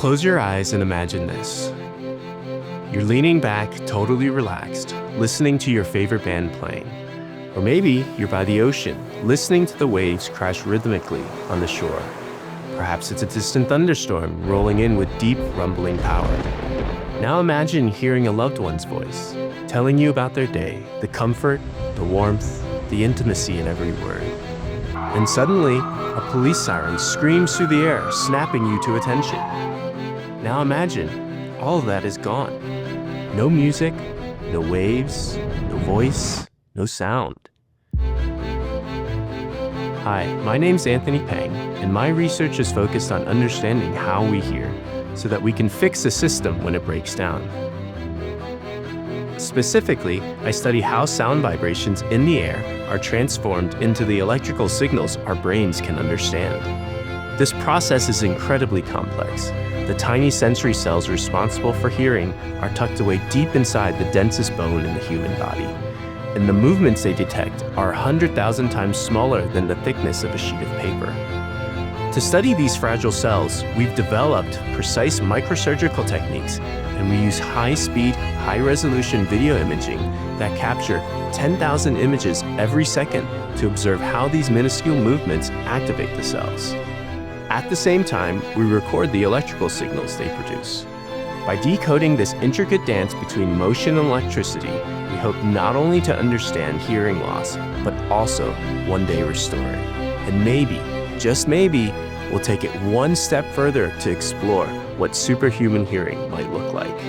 Close your eyes and imagine this. You're leaning back, totally relaxed, listening to your favorite band playing. Or maybe you're by the ocean, listening to the waves crash rhythmically on the shore. Perhaps it's a distant thunderstorm rolling in with deep, rumbling power. Now imagine hearing a loved one's voice, telling you about their day, the comfort, the warmth, the intimacy in every word. And suddenly, a police siren screams through the air, snapping you to attention. Now imagine, all of that is gone. No music, no waves, no voice, no sound. Hi, my name's Anthony Peng, and my research is focused on understanding how we hear, so that we can fix the system when it breaks down. Specifically, I study how sound vibrations in the air are transformed into the electrical signals our brains can understand. This process is incredibly complex. The tiny sensory cells responsible for hearing are tucked away deep inside the densest bone in the human body, and the movements they detect are 100,000 times smaller than the thickness of a sheet of paper. To study these fragile cells, we've developed precise microsurgical techniques, and we use high-speed, high-resolution video imaging that capture 10,000 images every second to observe how these minuscule movements activate the cells. At the same time, we record the electrical signals they produce. By decoding this intricate dance between motion and electricity, we hope not only to understand hearing loss, but also one day restore it. And maybe, just maybe, we'll take it one step further to explore what superhuman hearing might look like.